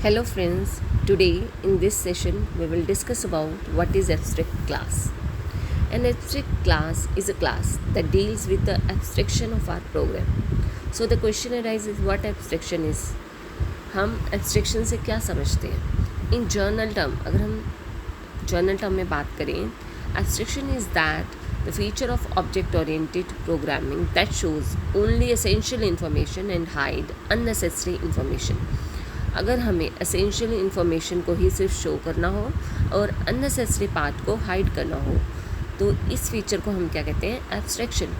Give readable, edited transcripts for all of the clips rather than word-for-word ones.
Hello friends, today in this session we will discuss about what is abstract class. An abstract class is a class that deals with the abstraction of our program. So the question arises what abstraction is. हम abstraction से क्या समझते हैं? In general term, अगर हम general term में बात करें, abstraction is that the feature of object-oriented programming that shows only essential information and hide unnecessary information. अगर हमें एसेंशियल इन्फॉर्मेशन को ही सिर्फ शो करना हो और अननेसेसरी पार्ट को हाइड करना हो तो इस फीचर को हम क्या कहते हैं abstraction.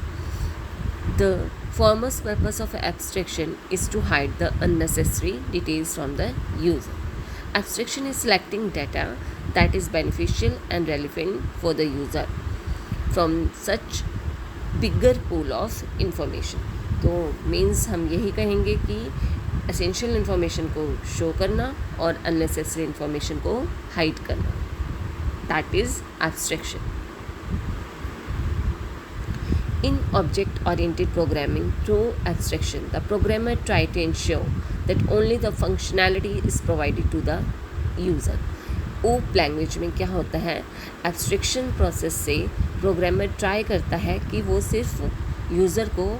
The foremost purpose of abstraction is to hide the unnecessary details from the user. Abstraction is selecting data that is beneficial and relevant for the user from such bigger pool of information. तो means हम यही कहेंगे कि essential information को show करना और unnecessary information को hide करना, that is abstraction. In object oriented programming through abstraction the programmer try to ensure that only the functionality is provided to the user. OOP language में क्या होता है, abstraction process से programmer ट्राई करता है कि वो सिर्फ यूज़र को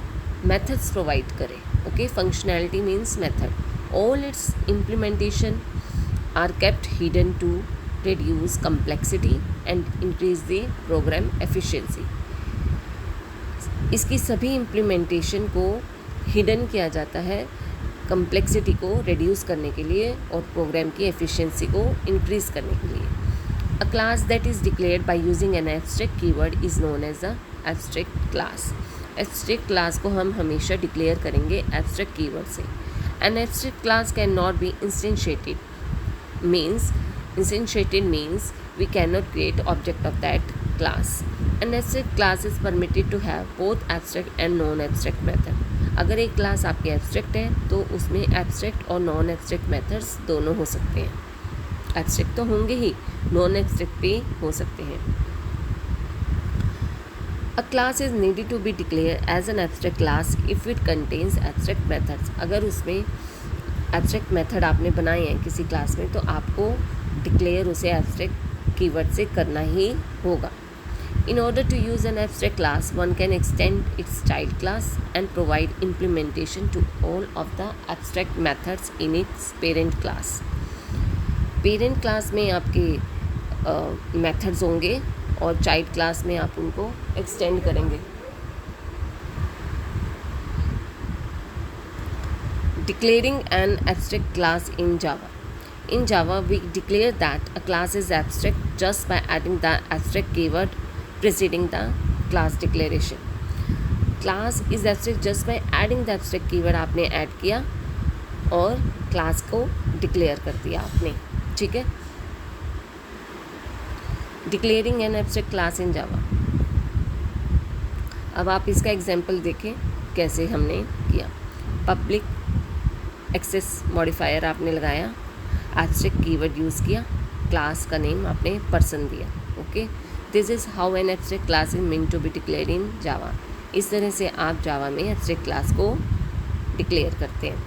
मेथड्स प्रोवाइड करे. Okay, functionality means method. All its implementation are kept hidden to reduce complexity and increase the program efficiency. इसकी सभी इम्प्लीमेंटेशन को हिडन किया जाता है कम्प्लेक्सिटी को रिड्यूस करने के लिए और प्रोग्राम की एफिशिएंसी को इंक्रीज़ करने के लिए. A class that is declared by using an abstract keyword is known as a abstract class. Abstract class को हम हमेशा डिक्लेयर करेंगे एब्स्ट्रैक्ट कीवर्ड से. An abstract class can not be instantiated means we can not create object of that class. An abstract class is permitted to have both abstract and non abstract method. अगर एक class आपकी abstract है तो उसमें abstract और non abstract methods दोनों हो सकते हैं. एब्स्ट्रैक्ट तो होंगे ही, नॉन एब्स्ट्रैक्ट भी हो सकते हैं. A class is needed to be declared as an abstract class if it contains abstract methods. अगर उसमें abstract method आपने बनाए हैं किसी क्लास में तो आपको declare उसे abstract keyword से करना ही होगा. In order to use an abstract class, one can extend its child class and provide implementation to all of the abstract methods in its parent class. Parent class में आपके methods होंगे और child class में आप उनको extend करेंगे. Declaring an abstract class in Java. In Java we declare that a class is abstract just by adding the abstract keyword preceding the class declaration. Class is abstract just by adding the abstract keyword आपने add किया और class को declare कर दिया आपने. ठीक है, declaring an abstract class in Java. अब आप इसका एग्जांपल देखें कैसे हमने किया. पब्लिक एक्सेस मॉडिफायर आपने लगाया, एब्स्ट्रैक्ट कीवर्ड यूज़ किया, क्लास का नेम आपने पर्सन दिया. Okay, this is how an abstract class is mean to be declare in Java. इस तरह से आप जावा में एब्स्ट्रैक्ट क्लास को डिक्लेयर करते हैं.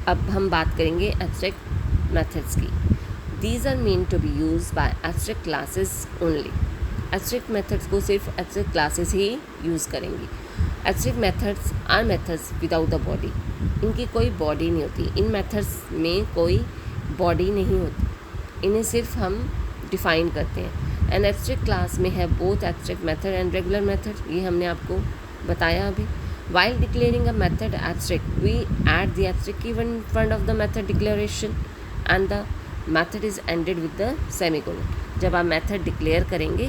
अब हम बात करेंगे एब्स्ट्रैक्ट मेथड्स की. These are meant to be used by abstract classes only. Abstract methods को सिर्फ abstract classes ही यूज़ करेंगी. Abstract methods are methods without the body. इनकी कोई बॉडी नहीं होती. इन मेथड्स में कोई बॉडी नहीं होती, इन्हें सिर्फ हम डिफ़ाइन करते हैं. एन एब्स्ट्रैक्ट क्लास में है both abstract method and regular method. ये हमने आपको बताया अभी. While declaring a method abstract, we add the abstract keyword in front of the method declaration and the method is ended with the semicolon. जब आप method declare करेंगे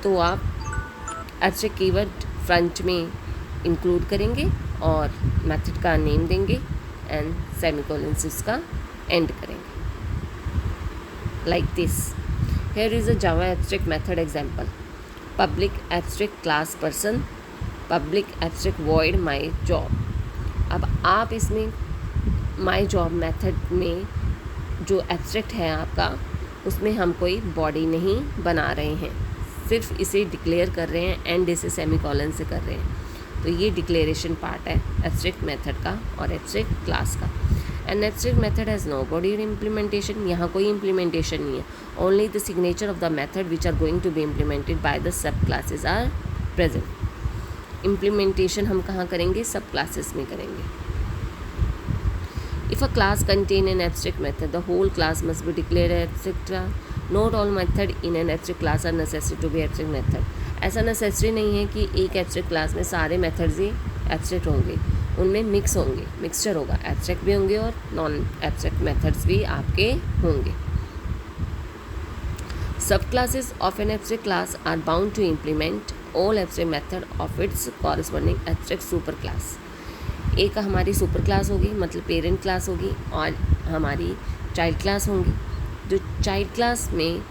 तो आप abstract keyword front में include करेंगे और method का name देंगे and semicolon से उसका end करेंगे. Like this. Here is a Java abstract method example. Public abstract class person, public abstract void my job. अब आप इसमें माई जॉब मेथड में जो एब्स्ट्रैक्ट है आपका उसमें हम कोई बॉडी नहीं बना रहे हैं, सिर्फ इसे डिक्लेयर कर रहे हैं एंड इसे सेमीकोलन से कर रहे हैं. तो ये डिक्लेरेशन पार्ट है एब्स्ट्रैक्ट मेथड का और एब्स्ट्रैक्ट क्लास का. And abstract method has no body implementation. यहाँ कोई इम्प्लीमेंटेशन नहीं है. Only the signature of the method which are going to be implemented by the sub classes are present. Implementation हम कहाँ करेंगे? सब क्लासेस में करेंगे. If a class contain an abstract method, the whole class must be declared an abstract class. Not all method in an abstract class are necessary to be abstract method. ऐसा necessary नहीं है कि एक abstract class में सारे methods ही abstract होंगे. उनमें mix होंगे, मिक्सचर होगा. एब्स्ट्रैक्ट भी होंगे और नॉन एब्स्ट्रैक्ट मेथड्स भी आपके होंगे. Sub classes of an abstract class are bound to implement all abstract method of its corresponding abstract super class. एक हमारी सुपर क्लास होगी, मतलब पेरेंट क्लास होगी, और हमारी चाइल्ड क्लास होंगी. जो चाइल्ड क्लास में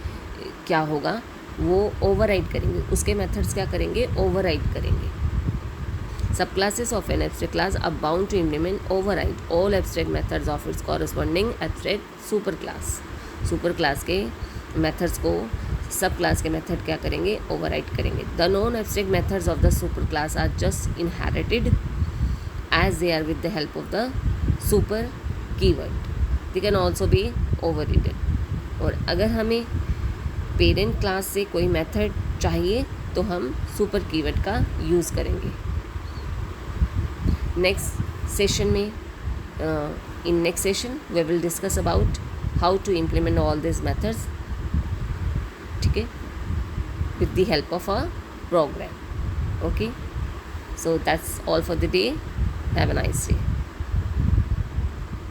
क्या होगा, वो ओवरराइड करेंगे, उसके मेथड्स क्या करेंगे? ओवरराइड करेंगे. Sub classes of an abstract class are bound to implement override all abstract methods of its corresponding abstract super class. Super class के मेथड्स को सब क्लास के मेथड क्या करेंगे? ओवरराइड करेंगे. The non abstract methods of the super class are just inherited as they are with the help of the super keyword. They can also be overridden. और अगर हमें parent class से कोई method चाहिए तो हम सुपर कीवर्ड का use करेंगे. नेक्स्ट सेशन में in next session we will discuss about how to implement all this methods. ठीक है, with the help of a program. Okay, so that's all for the day. Have a nice day.